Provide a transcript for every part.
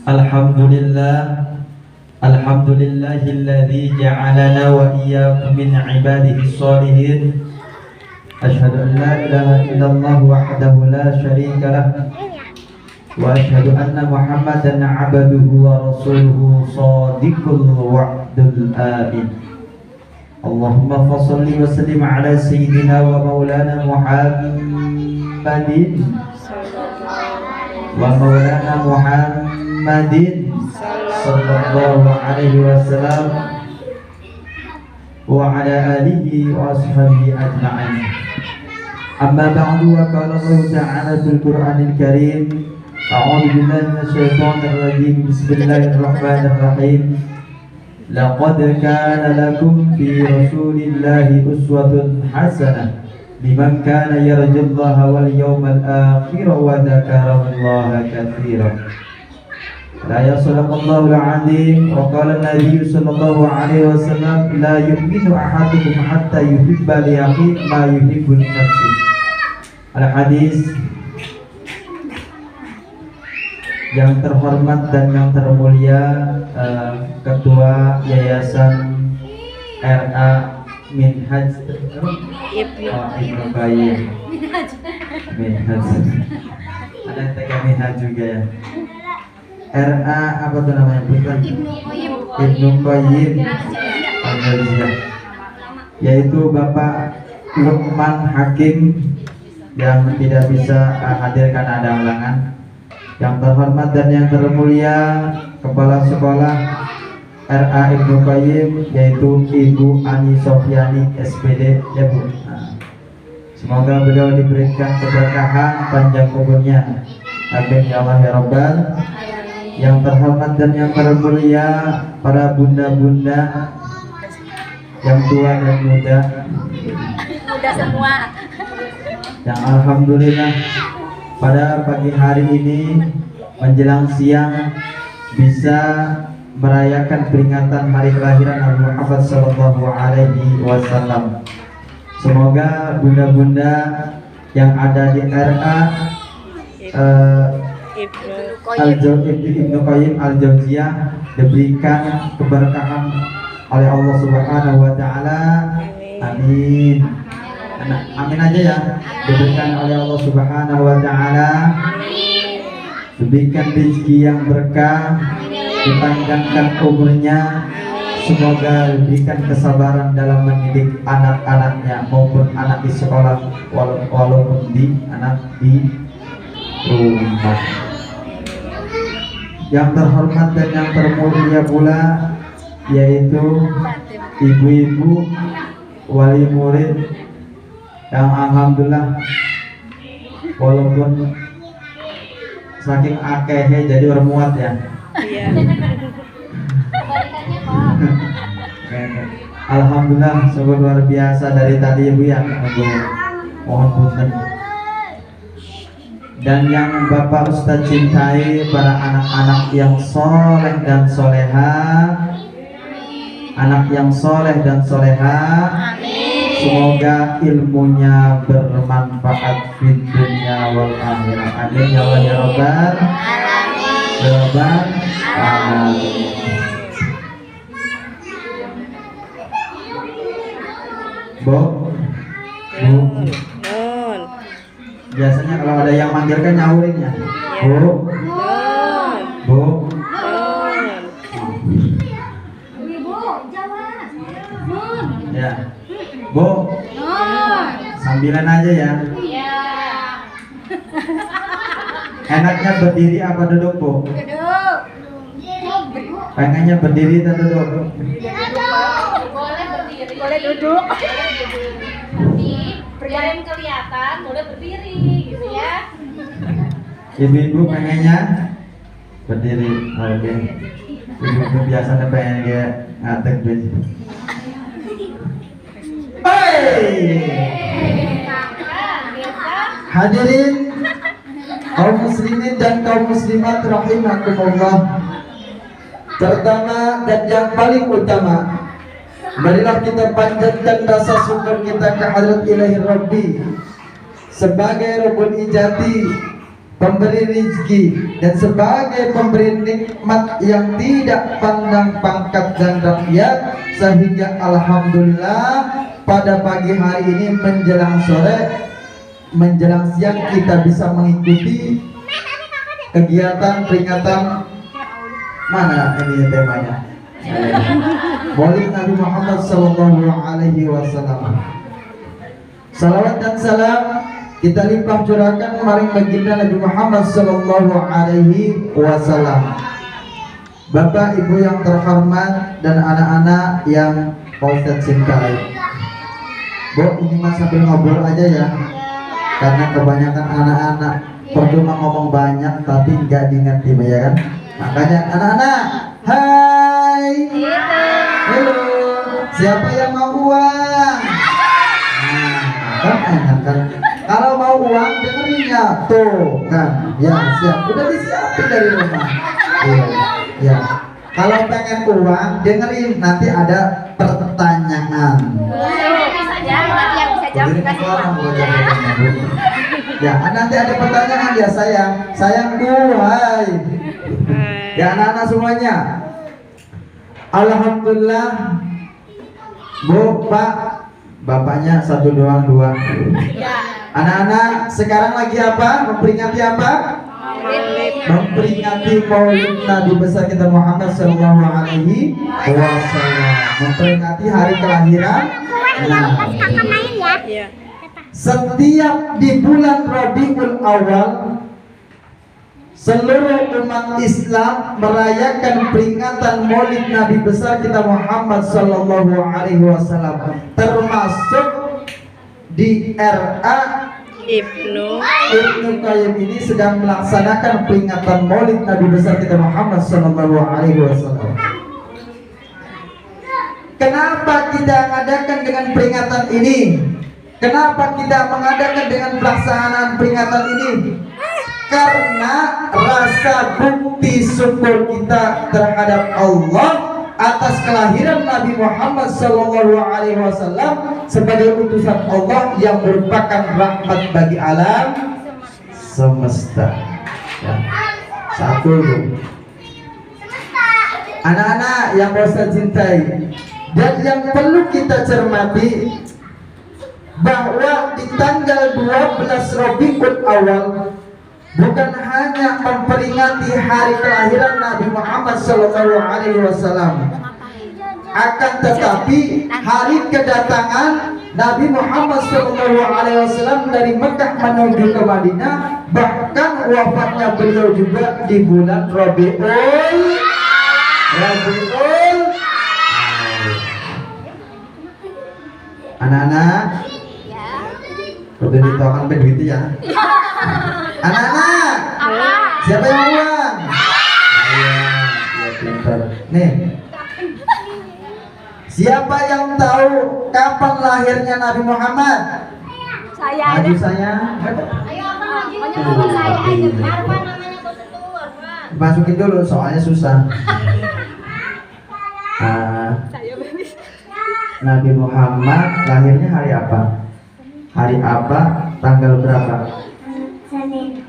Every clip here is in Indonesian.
Alhamdulillah, alhamdulillahilladzi ja'alana wa iyyakum min ibadihi sholihin. Asyhadu an la ilaha illallah wahdahu la syarika lah wa asyhadu anna Muhammadan 'abduhu wa rasuluhu shadiqul wa'dul amin. Allahumma fasholli wa sallim ala sayyidina wa maulana Muhammadin sallallahu alaihi wasallam wa ala alihi wa ashabihi ajma'in. Amma ba'du, wa qala Allah ta'ala fil Qur'anil Karim, a'udzu billahi minasyaitonir rajim. Bismillahirrahmanirrahim. Laqad kana lakum fi rasulillahi uswatun hasanah liman kana yarjullaha wal yawmal akhir wa dzakarallaha katsiran. La yasadaqallahu al-'azim. Wa qala an-nabiy sallallahu alaihi wasallam, la yu'minu ahadukum hatta yuhibba li akhihi ma yuhibbu li nafsihi. Al-hadis. Yang terhormat dan yang termulia Ketua Yayasan RA Minhaj Ibnu Qayyim. Minhaj. Ada yang TK Minhaj juga ya. RA apa tuh namanya? Bukan? Ibnu Qayyim Al-Jauziyah. Yaitu Bapak Lukman Hakim yang tidak bisa hadir karena ada halangan. Yang terhormat dan yang termulia Kepala Sekolah RA Ibnu Qayyim, yaitu Ibu Ani Sofyani SPD ya Bu. Semoga beliau diberikan keberkahan panjang umurnya. Amin ya Allah ya Rabbal. Yang terhormat dan yang termulia para bunda-bunda yang tua dan muda semua, yang alhamdulillah pada pagi hari ini menjelang siang bisa merayakan peringatan hari kelahiran Nabi Muhammad sallallahu alaihi wasallam. Semoga bunda-bunda yang ada di RA Ibnu Qayyim Al-Jauziyah diberikan keberkahan oleh Allah Subhanahu wa taala. Amin. Amin aja ya. Diberikan oleh Allah Subhanahu wa taala. Diberikan rezeki yang berkah, dipanjangkan umurnya. Semoga diberikan kesabaran dalam mendidik anak-anaknya maupun anak di sekolah walaupun anak di rumah. Yang terhormat dan yang termulia pula yaitu ibu-ibu wali murid yang alhamdulillah walaupun saking akehnya jadi bermuat ya. Iya. Alhamdulillah sungguh luar biasa dari tadi Ibu ya. Mohon punten. Dan yang Bapak Ustadz cintai, para anak-anak yang soleh dan soleha, anak yang soleh dan soleha, semoga ilmunya bermanfaat di dunia wal akhirat. Amin ya Allah ya Rabbal alamin. Bu. Biasanya kalau ada yang manggil kan nyaurin ya. Bu. Bu. Ya. Bu. Sambilan aja ya. Enaknya berdiri apa duduk, Bu? Duduk. Pengennya berdiri atau duduk? Boleh berdiri. Boleh duduk. Biar yang kelihatan boleh berdiri gitu ya. Ibu-ibu pengennya berdiri. Oke. Ibu-ibu biasanya pengen dia ngatek gitu. Hadirin kaum muslimin dan kaum muslimat rahimakumullah. Pertama dan yang paling utama, marilah kita panjatkan rasa syukur kita ke hadrat Ilahi Rabbi sebagai Rabbul Ijati, pemberi rezeki, dan sebagai pemberi nikmat yang tidak pandang pangkat dan rakyat, sehingga alhamdulillah pada pagi hari ini menjelang sore, menjelang siang kita bisa mengikuti kegiatan peringatan mana ini temanya? Maulid Nabi Muhammad sallallahu alaihi wasallam. Salawat dan salam kita limpah curahkan maring baginda Nabi Muhammad sallallahu alaihi wasallam. Bapak Ibu yang terhormat dan anak-anak yang Ustaz cintai. Bu, ini mas sambil ngobrol aja ya. Karena kebanyakan anak-anak percuma ngomong banyak tapi nggak diingat ya kan. Makanya anak-anak, hai, halo, siapa yang mau uang? Nah, kan enak kan. Kalau mau uang dengerin ya, tuh kan, ya siap, udah disiapin dari rumah. Iya, ya. Kalau pengen uang dengerin, nanti ada pertanyaan. Bisa jawab, dikasih uang. Ya, nanti ada pertanyaan ya sayangku, hai. Ya anak-anak semuanya, alhamdulillah. Bu, Pak, bapaknya satu doang dua. Anak-anak sekarang lagi apa? Memperingati apa? Memperingati Maulid Nabi besar kita Muhammad sallallahu alaihi wasallam. Memperingati hari kelahiran. Setiap di bulan Rabiul Awal, seluruh umat Islam merayakan peringatan Maulid Nabi besar kita Muhammad sallallahu alaihi wasallam, termasuk di RA Ibnu Qayyim ini sedang melaksanakan peringatan Maulid Nabi besar kita Muhammad sallallahu alaihi wasallam. Kenapa kita mengadakan dengan peringatan ini? Kenapa kita mengadakan dengan pelaksanaan peringatan ini? Karena rasa bukti syukur kita terhadap Allah atas kelahiran Nabi Muhammad sallallahu alaihi wasallam sebagai utusan Allah yang merupakan rahmat bagi alam semesta. Ya. Satu. Anak-anak yang Ustaz cintai dan yang perlu kita cermati, bahwa di tanggal 12 Rabiul Awal bukan hanya memperingati hari kelahiran Nabi Muhammad sallallahu alaihi wasallam, akan tetapi hari kedatangan Nabi Muhammad sallallahu alaihi wasallam dari Mekah menuju ke Madinah, bahkan wafatnya beliau juga di bulan Rabiul. Anak-anak, udah ditawakan begitu ya. Anak-anak, siapa yang mau uang? Ya pintar. Nih, siapa yang tahu kapan lahirnya Nabi Muhammad? Saya. Maju saya. Ayo apa majunya saya aja. Apa namanya prosedur, Pak? Masukin dulu, soalnya susah. Nabi Muhammad lahirnya hari apa? Hari apa? Tanggal berapa? Senin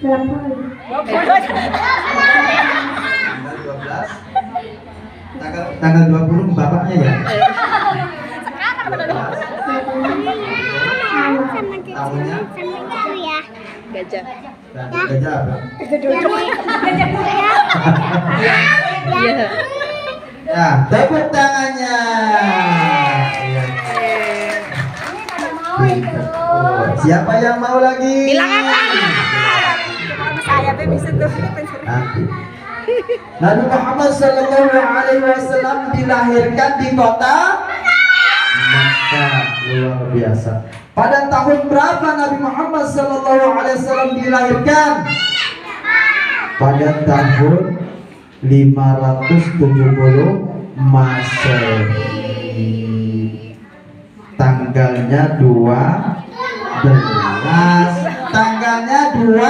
20. Tanggal 20 bapaknya ya? Tahunnya? Gajah. Gajah apa? Ya, tepuk tangannya. Siapa yang mau lagi? Bilang apa? Saya bisa tuh. Nanti. Nabi Muhammad sallallahu alaihi wasallam dilahirkan di kota Makkah, luar biasa. Pada tahun berapa Nabi Muhammad sallallahu alaihi wasallam dilahirkan? Pada tahun 570 Masehi. Tanggalnya 12. Tanggalnya 2.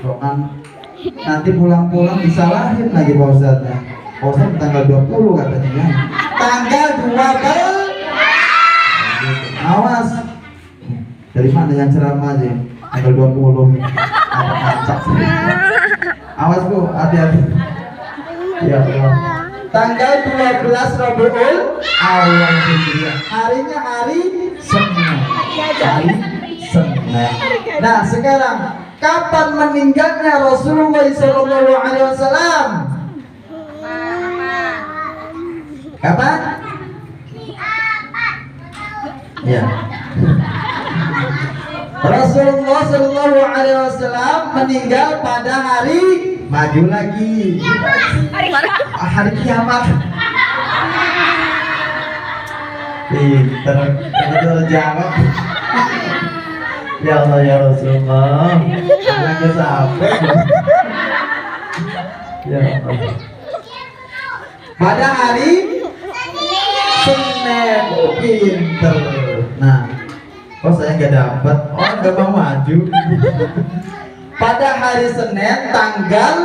Doan nanti pulang-pulang disalahin lagi Pak Ustadznya. Pak Ustadz tanggal 20 katanya. Tanggal 12. Awas. Dari mana yang ceramah aja? Tanggal 20. Ada kancak. Awas Bu, hati-hati. Ya Allah. Tanggal 12 Rabiul Awal Hijriah. Harinya hari Senin. Hari Senin. Nah, sekarang kapan meninggalnya Rasulullah SAW? Kapan? Ya. Rasulullah SAW meninggal pada hari maju lagi hari kiamat. Pinter, betul jawab. Ya Allah ya Rasulullah, anaknya sampai. Ya Allah. Pada hari Senin, pinter. Nah, kok saya nggak dapat? Oh, nggak mau maju. Pada hari Senin tanggal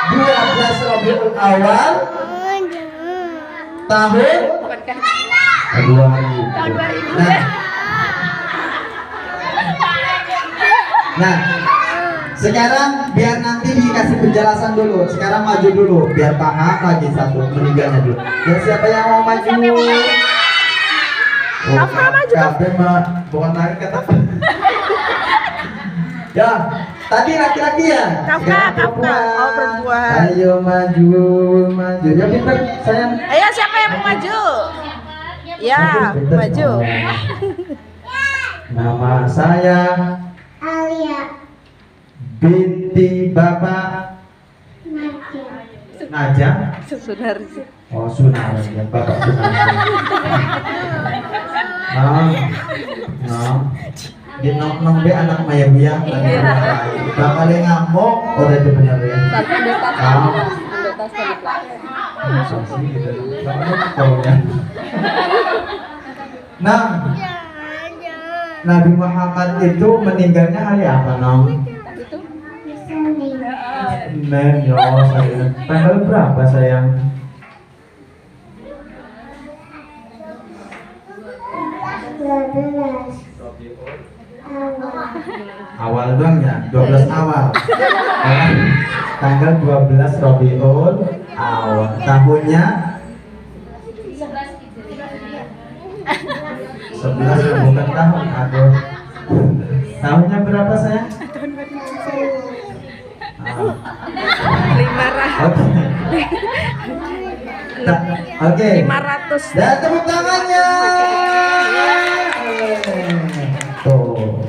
12 Rabiul Awal tahun 2000. Nah, sekarang biar nanti dikasih penjelasan dulu. Sekarang maju dulu, biar paham lagi satu meninggalnya dulu. Ya siapa yang mau maju? Oh, kabeh mah bukan lagi kata. Ya, tadi laki-laki ya. Kakak. Oh, perempuan. Ayo maju. Ya pintar sayang. Ayo siapa yang mau maju? Ya, Pintar. maju. Nama saya Alia. binti Bapak Najam. Sunarsi. Oh, Sunar ya, Bapak Sunar. Di nong be anak Maya Buyang. Bakal ngamuk, udah itu benar ya. Nah, Nabi Muhammad itu meninggalnya hari apa, Nong? Senin, ya Allah, saya. Tanggal berapa, sayang? Awal doang ya, 12 awal. Tanggal 12 Rabiul Awal. Tahunnya 11 bukan tahun, aduh. Tahunnya berapa sayang? 500. Oke. 500. Dan tepuk tangannya. Tuh.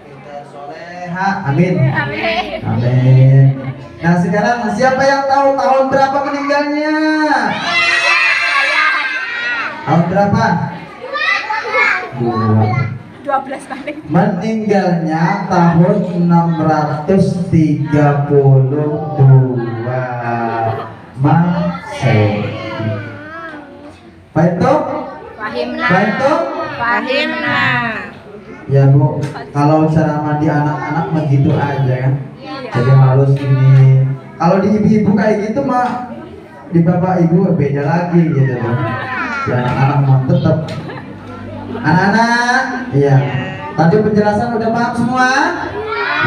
Kita soleha. Amin. Amin. Nah sekarang siapa yang tahu tahun berapa meninggalnya? Tahun berapa? 12 kali. Meninggalnya tahun 632 Masehi. Baik toh? Fahimna. Baik toh? Fahimna. Ya Bu, kalau ceramah di anak-anak mah gitu aja kan. Jadi halus ini. Kalau di ibu-ibu kayak gitu mah di bapak ibu beda lagi gitu loh. Di anak-anak mah tetap. Anak-anak, iya. Tadi penjelasan udah paham semua?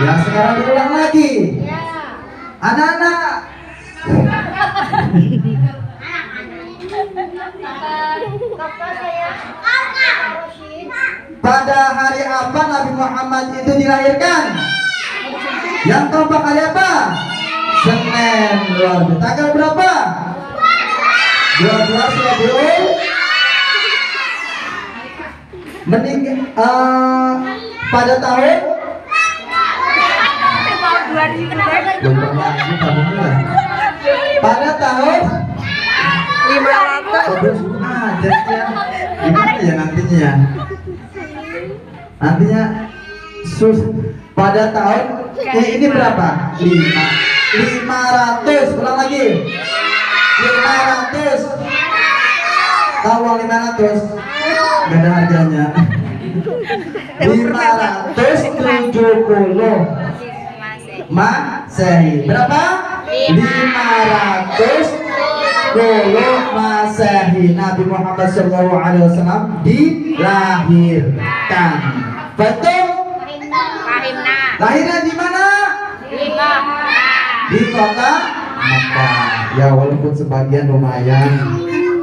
Ya sekarang diulang lagi. Anak-anak. Pada hari apa Nabi Muhammad itu dilahirkan? Yang kompak hari apa? Senin. Luar biasa. Tanggal berapa? 12 Rabiul meninggal pada tahun pada tahun 500. Gimana ya nantinya ya? Nantinya pada tahun ini berapa? 500. Ulang lagi. 500. Tahu uang 500? Gak ada harganya. 570 Masehi. Berapa? 510 Masehi. Nabi Muhammad SAW dilahirkan. makan. Betul? Fahimna. Lahirnya di mana? Lima. Di kota Makkah. Ya walaupun sebagian lumayan.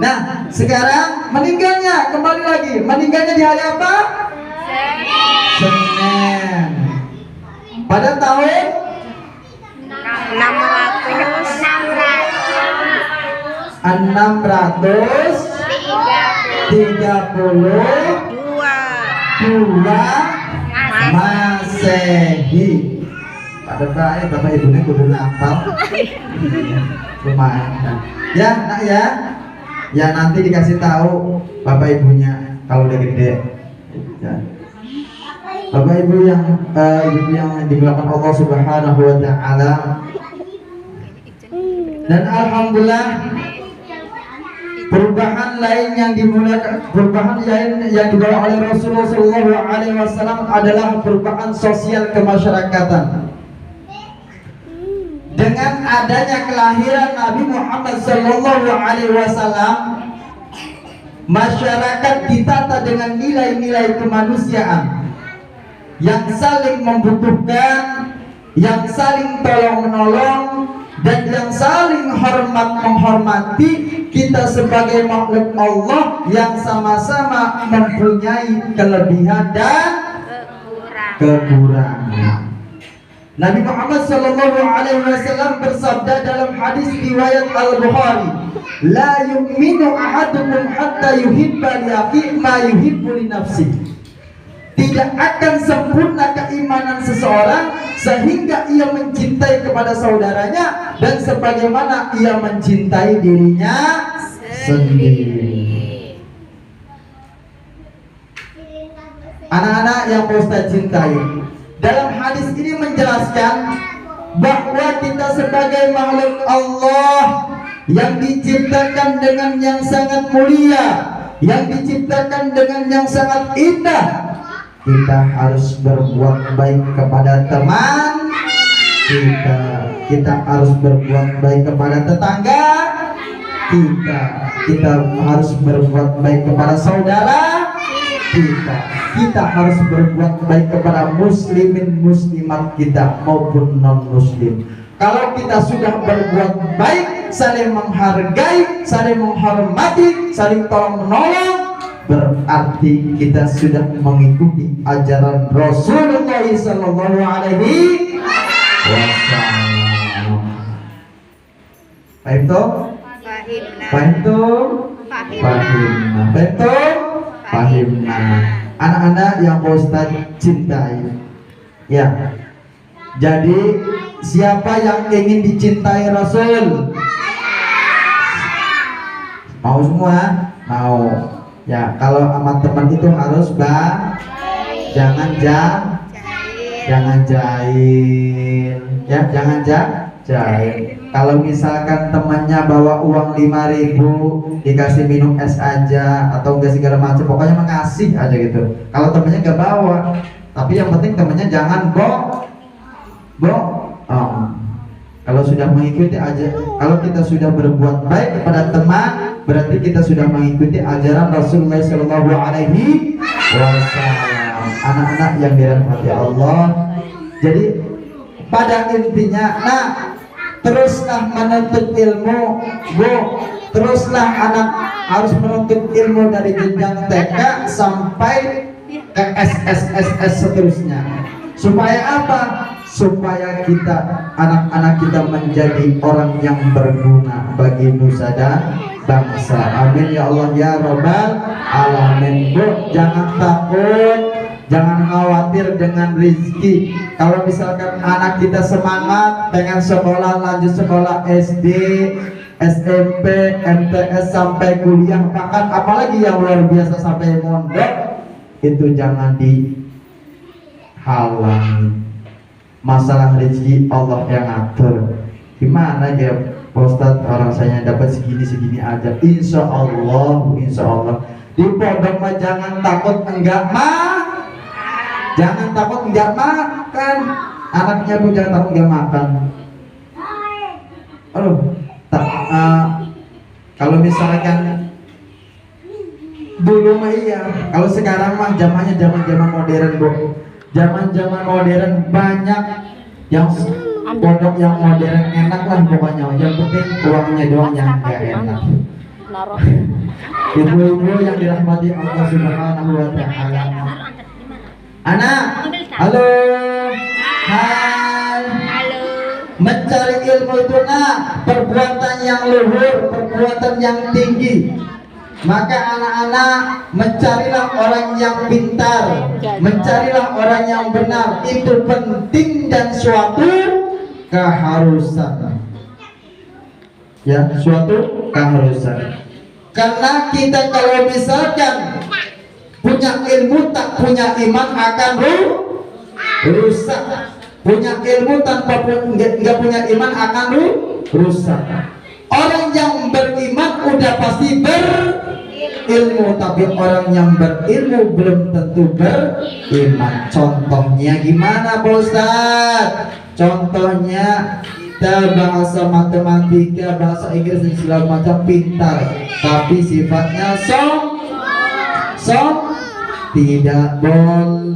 Nah, sekarang meninggalnya, kembali lagi. Meninggalnya di hari apa? Senin. Pada tahun 632 Masehi. Pada bapak ibunya kudu ngapal. Lumayan. Ya, nak ya. Ya nanti dikasih tahu bapak ibunya kalau udah gede. Ya. Bapak ibu yang dimuliakan Allah Subhanahu wa taala. Dan alhamdulillah perubahan lain yang dibawa oleh Rasulullah SAW adalah perubahan sosial kemasyarakatan. Dengan adanya kelahiran Nabi Muhammad SAW, masyarakat ditata dengan nilai-nilai kemanusiaan yang saling membutuhkan, yang saling tolong-menolong, dan yang saling hormat-menghormati. Kita sebagai makhluk Allah yang sama-sama mempunyai kelebihan dan kekurangan. Nabi Muhammad SAW bersabda dalam hadis riwayat Al-Bukhari, "La yu'minu ahadukum hatta yuhibba li akhihi ma yuhibbu li nafsihi." Tidak akan sempurna keimanan seseorang sehingga ia mencintai kepada saudaranya dan sebagaimana ia mencintai dirinya sendiri. Anak-anak yang Pak Ustaz cintai, dalam hadis ini menjelaskan bahwa kita sebagai makhluk Allah yang diciptakan dengan yang sangat mulia, yang diciptakan dengan yang sangat indah, kita harus berbuat baik kepada teman kita harus berbuat baik kepada tetangga kita harus berbuat baik kepada saudara kita harus berbuat baik kepada muslimin muslimat kita maupun non muslim. Kalau kita sudah berbuat baik, saling menghargai, saling menghormati, saling tolong menolong, berarti kita sudah mengikuti ajaran Rasulullah sallallahu alaihi wasallam. Paham toh? Paham toh? Paham. Betul? Pahimna. Anak-anak yang Pak Ustaz cintai. Ya. Jadi siapa yang ingin dicintai Rasul? Mau semua? Mau. Ya, kalau sama teman itu harus jangan jahil. Ya, jangan jahil. Kalau misalkan temannya bawa uang 5.000 dikasih minum es aja atau enggak segala macam, pokoknya makasih aja gitu. Kalau temannya nggak bawa, tapi yang penting temannya jangan kalau sudah mengikuti aja, kalau kita sudah berbuat baik kepada teman, berarti kita sudah mengikuti ajaran Rasulullah Shallallahu Alaihi Wasallam. Anak-anak yang dirahmati Allah, jadi pada intinya, teruslah menuntut ilmu, teruslah anak harus menuntut ilmu dari jenjang TK sampai ke SSSS seterusnya. Supaya apa? Supaya kita, anak-anak kita menjadi orang yang berguna bagi nusa dan bangsa. Amin ya Allah ya Rabbal Alamin. Bu, jangan takut, jangan khawatir dengan rezeki. Kalau misalkan anak kita semangat pengen sekolah, lanjut sekolah SD, SMP, MTS sampai kuliah, bahkan apalagi yang luar biasa sampai mondok, itu jangan dihalangi. Masalah rezeki Allah yang ngatur. Gimana ya Pak Ustadz, orang saya dapat segini aja. Insya Allah di pondok mah jangan takut enggak makan. Anaknya pun jangan takut enggak makan. Kalau misalkan dulu mah iya. Kalau sekarang mah zamannya zaman modern, Bu. Zaman modern banyak yang pondok yang modern enak lah pokoknya. Yang penting uangnya doang yang gak enak. Ibu-ibu yang dirahmati Allah Subhanahu wa taala. Anak, halo. Hai. Mencari ilmu itu perbuatan yang luhur, perbuatan yang tinggi. Maka anak-anak mencarilah orang yang pintar, mencarilah orang yang benar. Itu penting dan suatu keharusan. Ya, suatu keharusan. Karena kita kalau misalkan punya ilmu tak punya iman akan rusak. Punya ilmu tanpa nggak punya iman akan rusak. Orang yang beriman udah pasti berilmu, tapi orang yang berilmu belum tentu beriman. Contohnya gimana, Pak Ustadz? Contohnya kita bahasa matematika, bahasa Inggris dan segala macam pintar, tapi sifatnya tidak boleh.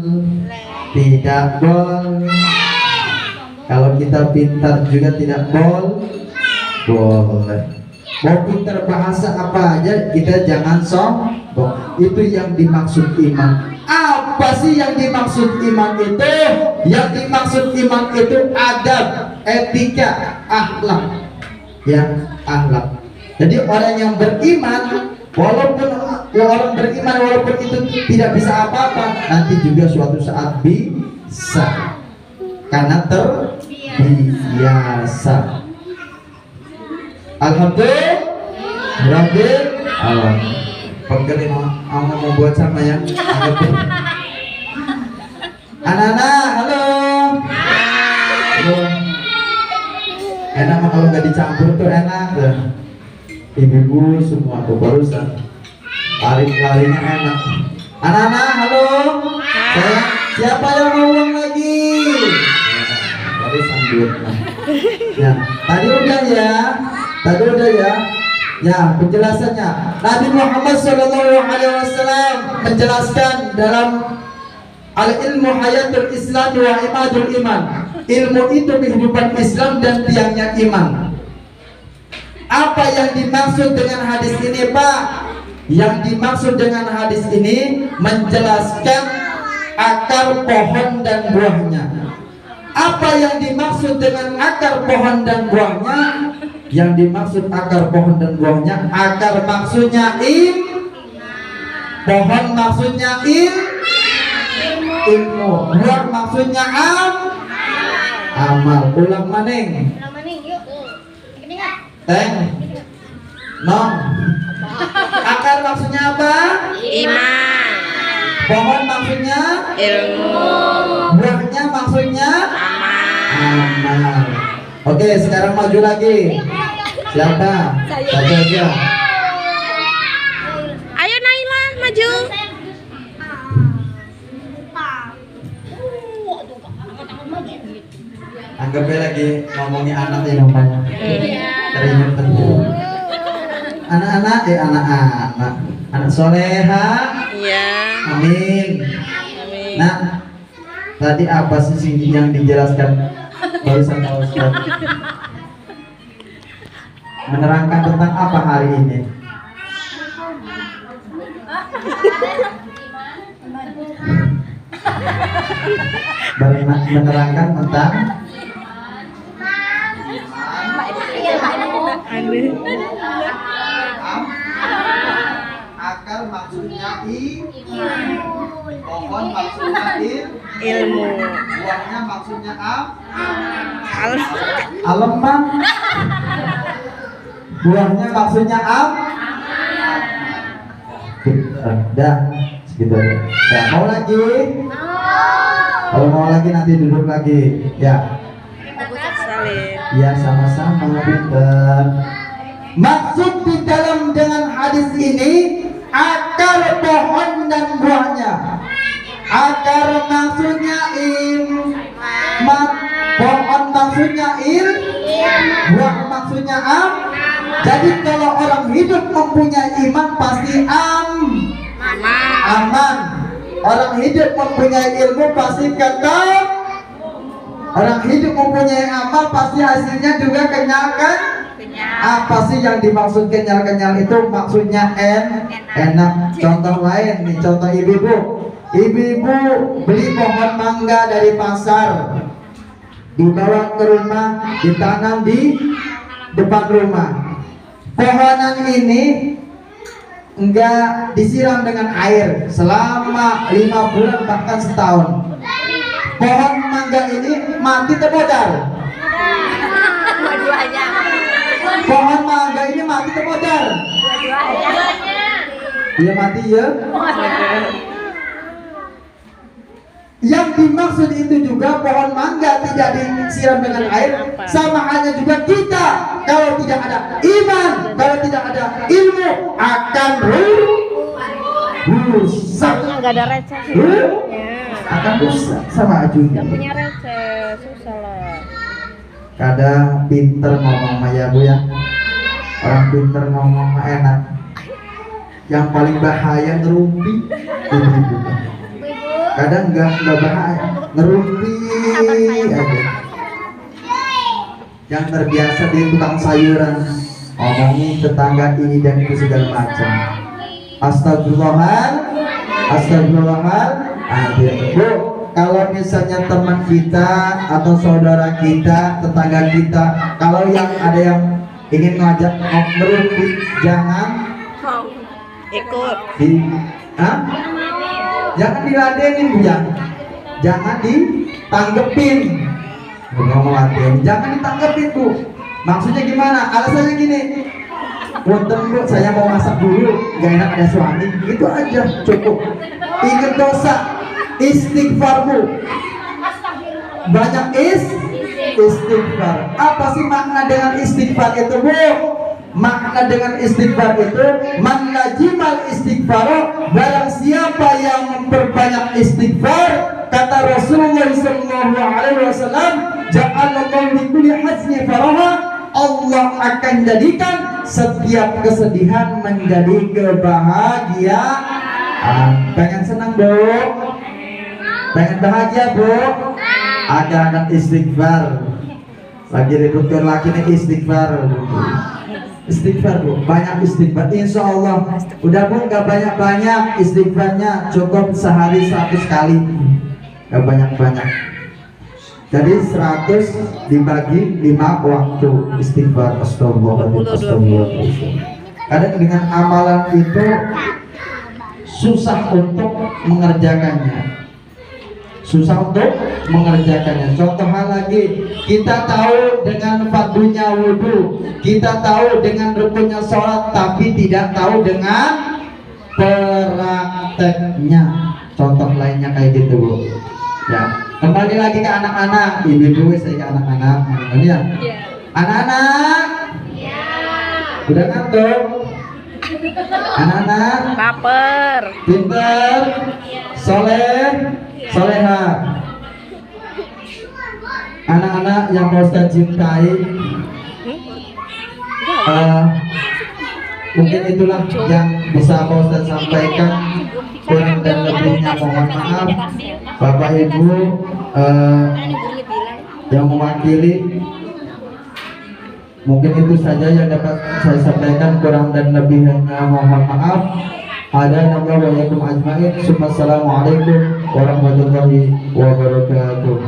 Kalau kita pintar juga tidak boleh. Mau pintar bahasa apa aja, kita jangan sombong. Itu yang dimaksud iman. Apa sih yang dimaksud iman itu? Yang dimaksud iman itu adab, etika, akhlak. Ya, akhlak. Jadi orang yang beriman, walaupun itu tidak bisa apa-apa, nanti juga suatu saat bisa. Karena terbiasa. Alhamdulillah. Pegel mau buat sama ya. Anak-anak, halo. Enak mah kalau nggak dicampur tuh enak tuh. Ibu-ibu semua tuh barusan larinya enak. Anak-anak, halo. Siapa yang mau ulang lagi? Barusan duit. Ya, tadi udah ya. Ya, penjelasannya Nabi Muhammad SAW menjelaskan dalam al-ilmu hayatul Islam wa imadul iman. Ilmu itu kehidupan Islam dan tiangnya iman. Apa yang dimaksud dengan hadis ini, Pak? Yang dimaksud dengan hadis ini menjelaskan akar pohon dan buahnya. Apa yang dimaksud dengan akar pohon dan buahnya? Yang dimaksud akar pohon dan buahnya, akar maksudnya pohon maksudnya ilmu, buah maksudnya amal. Ulang maning. Nong. Akar maksudnya apa? Iman. Pohon maksudnya Ilmu. buahnya maksudnya amal. Oke, sekarang maju lagi. Siapa? Satu aja. Ayo Naila maju. Anggapnya lagi ngomongin anak ya namanya. Teringat tentu. Anak-anak, anak soleha. Iya. Amin. Amin. Nah, tadi apa sih yang dijelaskan barusan Pak Ustaz? Menerangkan tentang apa hari ini? Menerangkan tentang akar maksudnya pohon maksudnya Ilmu. buahnya maksudnya Al- aleman, buahnya maksudnya dah segitu aja. Ya, mau lagi? Kalau mau lagi nanti duduk lagi ya. Salim. Ya, sama-sama pinter. Maksud di dalam dengan hadis ini akar pohon dan buahnya. Akar maksudnya pohon maksudnya buah maksudnya Jadi kalau orang hidup mempunyai iman pasti aman. Orang hidup mempunyai ilmu pasti kekal. Orang hidup mempunyai amal pasti hasilnya juga kenyal kan? Apa sih yang dimaksud kenyal-kenyal itu? Maksudnya enak. Contoh lain nih, contoh ibu-ibu. Ibu-ibu beli pohon mangga dari pasar, dibawa ke rumah, ditanam di depan rumah. Pohonan ini enggak disiram dengan air selama 5 bulan bahkan setahun. Pohon mangga ini mati terbodar. Dua-duanya. Pohon mangga ini mati terbodar. Iya mati ya. Yang dimaksud itu juga pohon mangga tidak disiram dengan air, sama halnya juga kita kalau tidak ada iman, kalau tidak ada ilmu akan rusak. Nggak ada receh. Akan rusak sama ajunya. Nggak punya receh, susah lah. Kadang pinter ngomong mah ya Bu ya. Orang pinter ngomong mah enak. Yang paling bahaya ngerumpi ibu-ibu. Kadang nggak bahaya, ngerumpi aja. Yang terbiasa di tukang sayuran, ngomongin tetangga ini dan itu segala macam. Astagfirullahaladzim. Bu, kalau misalnya teman kita atau saudara kita, tetangga kita, kalau yang ada yang ingin ngajak ngerumpi, jangan Ikut. Jangan diladenin Bu, jangan ditanggepin. Ngomong laden, jangan ditanggepin Bu. Maksudnya gimana? Alasannya gini. Punten Bu, saya mau masak dulu, gak enak ada suami. Itu aja cukup. Ingat dosa, istighfar Bu. Banyak istighfar. Apa sih makna dengan istighfar itu Bu? Makna dengan istighfar itu man lajimal istighfar, barang siapa yang memperbanyak istighfar, kata Rasulullah SAW, ja'alallahu likulli hazni faraha, Allah akan jadikan setiap kesedihan menjadi kebahagiaan. Pengen senang Bu? Pengen bahagia Bu? Ada anak istighfar. Lagi ributkan laki nih istighfar. Istighfar Bu, banyak istighfar. Insya Allah. Udah Bu, nggak banyak-banyak istighfarnya, cukup sehari 100 kali. Nggak banyak-banyak. Jadi 100 dibagi 5 waktu istighfar. Astagfirullahaladzim. Kadang dengan amalan itu susah untuk mengerjakannya. Contoh hal lagi, kita tahu dengan fardunya wudhu, kita tahu dengan rukunnya sholat, tapi tidak tahu dengan prakteknya. Contoh lainnya kayak gitu Bu. Ya, kembali lagi ke anak-anak. Ibu saya ke anak-anak. Ya. Anak-anak. Udah ngantuk? Anak-anak. Baper. Pinter. Soleha. Anak-anak yang mau Ustaz cintai, mungkin itulah yang bisa Pak Ustaz sampaikan. Kurang dan lebihnya mohon maaf. Bapak Ibu yang mewakili, mungkin itu saja yang dapat saya sampaikan. Kurang dan lebihnya mohon maaf. Ada nama wa yakum ajmain. Assalamualaikum warahmatullahi wabarakatuh.